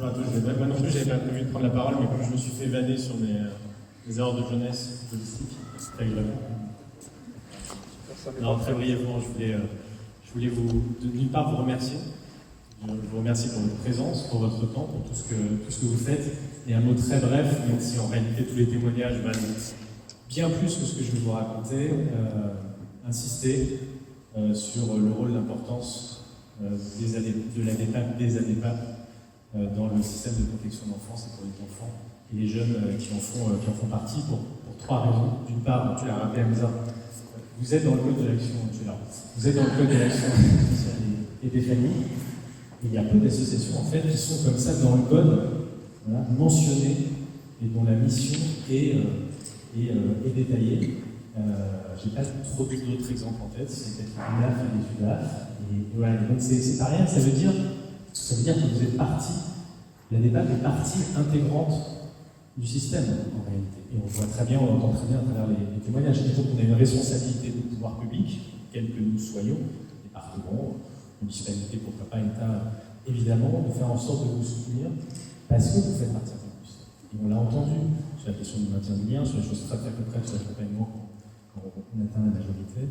Bonjour à tous. Moi non plus, j'avais pas prévu de prendre la parole, mais comme je me suis fait vanner sur mes erreurs de jeunesse politique, c'est très agréable. Non, très brièvement, je voulais d'une part vous remercier. Je vous remercie pour votre présence, pour votre temps, pour tout ce que vous faites. Et un mot très bref, même si en réalité tous les témoignages valent bien plus que ce que je vais vous raconter, insister sur le rôle d'importance de la DEPAP, des ADEPAP, dans le système de protection de l'enfance et pour les enfants et les jeunes qui en font partie pour trois raisons. D'une part, tu l'as rappelé, Hamza, vous êtes dans le code de l'action, vous êtes dans le code de l'action sociale et des familles. Il y a peu d'associations en fait qui sont comme ça dans le code, voilà, mentionnées et dont la mission est détaillée. Je n'ai pas trop d'autres exemples en tête, c'est peut-être les UDAF et les UDAF. Et voilà, donc c'est pas rien, ça veut dire que vous êtes partie, la DEPAP est partie intégrante du système en réalité. Et on voit très bien, on entend très bien à travers les témoignages. Et donc on a une responsabilité de pouvoir public, quels que nous soyons, départements, municipalité, pourquoi pas État, évidemment, de faire en sorte de vous soutenir parce que vous faites partie du système. Et on l'a entendu sur la question du maintien du lien, sur les choses très très concrètes, sur l'accompagnement quand on atteint la majorité,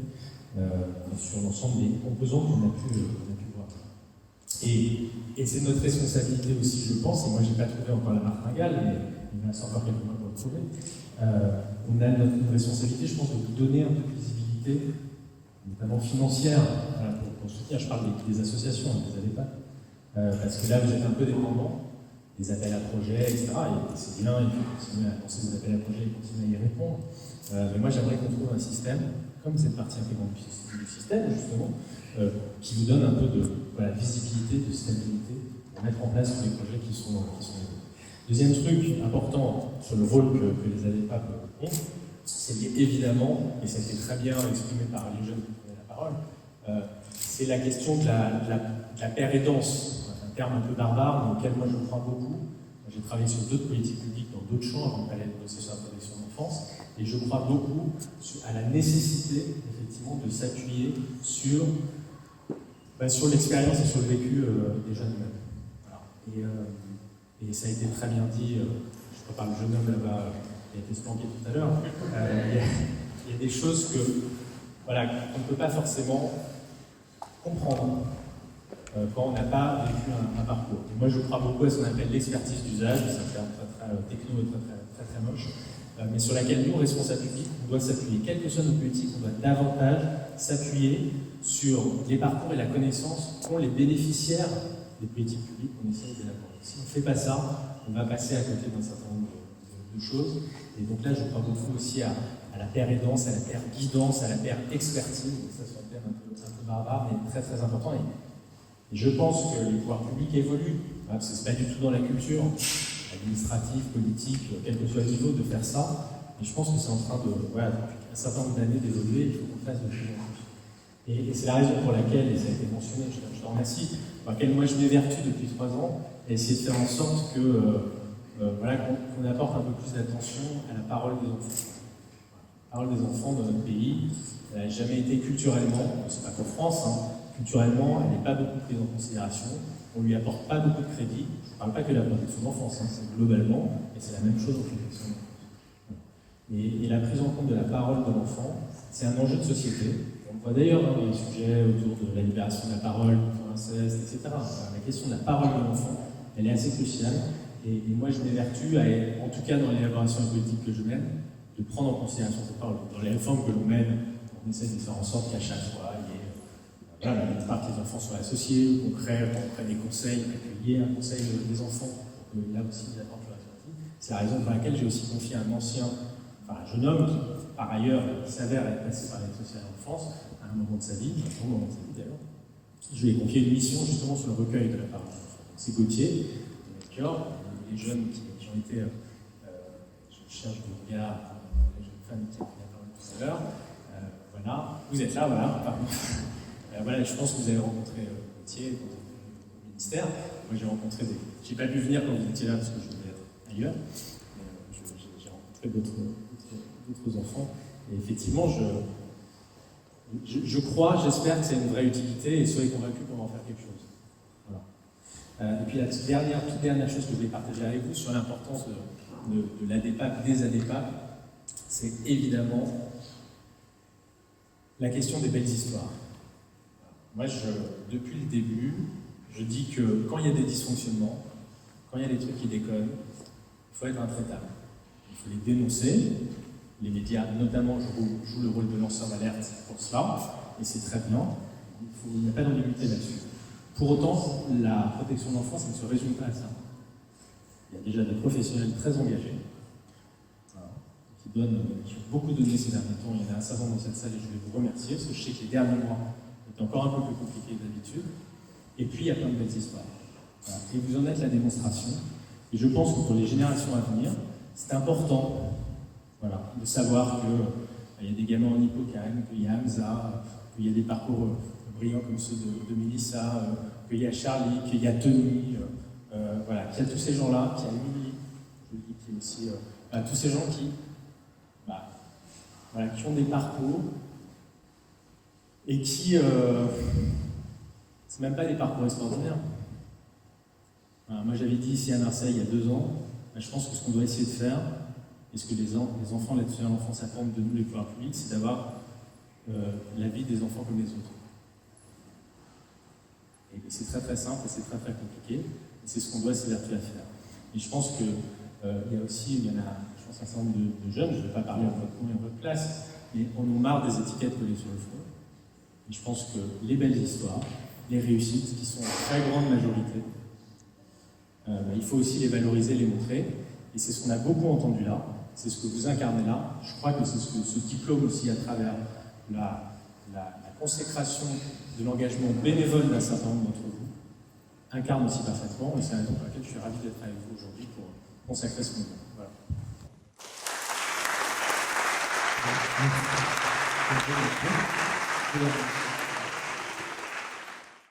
sur l'ensemble des composants qu'on a pu voir. Et c'est notre responsabilité aussi, je pense, et moi je n'ai pas trouvé encore la martingale, mais il me reste encore quelques mois pour le trouver. On a notre responsabilité, je pense, de vous donner un peu de visibilité, notamment financière, pour soutenir. Je parle des associations, des ADEPAP, parce que là vous êtes un peu dépendants des appels à projets, etc. Et c'est bien, il faut continuer à lancer des appels à projets et continuer à y répondre. Mais moi j'aimerais qu'on trouve un système, comme cette partie intégrante du système, justement, qui vous donne un peu de visibilité, de stabilité, pour mettre en place tous les projets qui sont Deuxième truc important sur le rôle que les ADEPAP ont, c'est évidemment, et ça a été très bien exprimé par les jeunes qui prenaient la parole, c'est la question de la paire aidance, un terme un peu barbare, mais auquel moi je crois beaucoup. J'ai travaillé sur d'autres politiques publiques dans d'autres champs avant d'aller bosser sur la protection de l'enfance, et je crois beaucoup à la nécessité, effectivement, de s'appuyer sur l'expérience et sur le vécu des jeunes eux-mêmes. Voilà. Et ça a été très bien dit, je crois par le jeune homme là-bas qui a été spanké tout à l'heure, il y a des choses qu'on ne peut pas forcément comprendre quand on n'a pas vécu un parcours. Et moi je crois beaucoup à ce qu'on appelle l'expertise d'usage, ça fait un très techno et très moche, mais sur laquelle nous, responsables publics, on doit s'appuyer. Quelle que soit notre politique, on doit davantage s'appuyer sur les parcours et la connaissance qu'ont les bénéficiaires des politiques publiques qu'on essaie d'élaborer. Si on ne fait pas ça, on va passer à côté d'un certain nombre de choses. Et donc là, je crois beaucoup aussi à la paire aidance, à la paire guidance, à la paire expertise. Donc ça, c'est un terme un peu barbare, mais très très important. Et je pense que les pouvoirs publics évoluent, parce que ce n'est pas du tout dans la culture administrative, politique, quel que soit le niveau, de faire ça. Et je pense que c'est en train depuis un certain nombre d'années d'évoluer, il faut qu'on fasse de plus en plus. Et c'est la raison pour laquelle, et ça a été mentionné, je te remercie, pour laquelle moi je m'évertue depuis 3 ans, à essayer de faire en sorte qu'on apporte un peu plus d'attention à la parole des enfants. La parole des enfants dans notre pays, elle n'a jamais été culturellement, c'est pas qu'en France, culturellement, elle n'est pas beaucoup prise en considération, on ne lui apporte pas beaucoup de crédit. Je ne parle pas que de la protection d'enfance, c'est globalement, et c'est la même chose en protection d'enfance. Et la prise en compte de la parole de l'enfant, c'est un enjeu de société. On voit d'ailleurs dans les sujets autour de la libération de la parole, contre l'inceste, etc. La question de la parole de l'enfant, elle est assez cruciale. Et moi, je m'évertue, en tout cas dans l'élaboration politique que je mène, de prendre en considération cette parole. Dans les réformes que l'on mène, on essaie de faire en sorte qu'à chaque fois, il y ait que les enfants soient associés, qu'on crée des conseils, qu'il y ait un conseil des enfants, pour que là aussi, ils apportent leur expertise. C'est la raison pour laquelle j'ai aussi confié un jeune homme qui, par ailleurs, s'avère être passé par l'aide sociale en France, à un moment de sa vie, d'ailleurs. Je lui ai confié une mission justement sur le recueil de la parole. C'est Gauthier, les jeunes qui ont été, je cherche du regard, les jeunes femmes qui ont pris la parole tout à l'heure, voilà, vous êtes là, voilà, pardon. Voilà, je pense que vous avez rencontré Gauthier au ministère. Moi j'ai rencontré j'ai pas pu venir quand vous étiez là parce que je devais être ailleurs, mais j'ai rencontré d'autres enfants, et effectivement, je crois, j'espère que c'est une vraie utilité, et soyez convaincus qu'on va en faire quelque chose. Voilà. Et puis la toute dernière chose que je voulais partager avec vous sur l'importance de l'ADEPAC, des ADEPAC, c'est évidemment la question des belles histoires. Moi, depuis le début, je dis que quand il y a des dysfonctionnements, quand il y a des trucs qui déconnent, il faut être intraitable. Il faut les dénoncer. Les médias, notamment, jouent le rôle de lanceur d'alerte pour cela, et c'est très bien. Il n'y a pas d'ambiguïté là-dessus. Pour autant, la protection de l'enfance, ça ne se résume pas à ça. Il y a déjà des professionnels très engagés, qui ont beaucoup donné ces derniers temps. Il y en a un certain nombre dans cette salle et je vais vous remercier, parce que je sais que les derniers mois étaient encore un peu plus compliqués que d'habitude. Et puis, il y a plein de belles histoires. Voilà. Et vous en êtes la démonstration. Et je pense que pour les générations à venir, c'est important, voilà, de savoir qu'il y a des gamins en hippocampe, qu'il y a Hamza, qu'il y a des parcours brillants comme ceux de Mélissa, qu'il y a Charlie, qu'il y a Tony, voilà, qu'il y a tous ces gens-là, qu'il y a Lily, qui est aussi, tous ces gens qui ont des parcours et qui, c'est même pas des parcours extraordinaires. Moi j'avais dit ici à Marseille il y a 2 ans, je pense que ce qu'on doit essayer de faire, et ce que les enfants de l'aide sociale à l'enfance attendent de nous les pouvoirs publics, c'est d'avoir la vie des enfants comme les autres. Et c'est très très simple et c'est très très compliqué, et c'est ce qu'on doit s'évertuer à faire. Et je pense que il y a aussi, je pense, un certain nombre de jeunes, je ne vais pas parler en votre nom et en votre classe, mais on en marre des étiquettes collées sur le front. Et je pense que les belles histoires, les réussites, qui sont en très grande majorité, il faut aussi les valoriser, les montrer. Et c'est ce qu'on a beaucoup entendu là, c'est ce que vous incarnez là. Je crois que c'est ce diplôme aussi, à travers la consécration de l'engagement bénévole d'un certain nombre d'entre vous, incarne aussi parfaitement. Et c'est la raison pour laquelle je suis ravi d'être avec vous aujourd'hui pour consacrer ce mouvement. Voilà.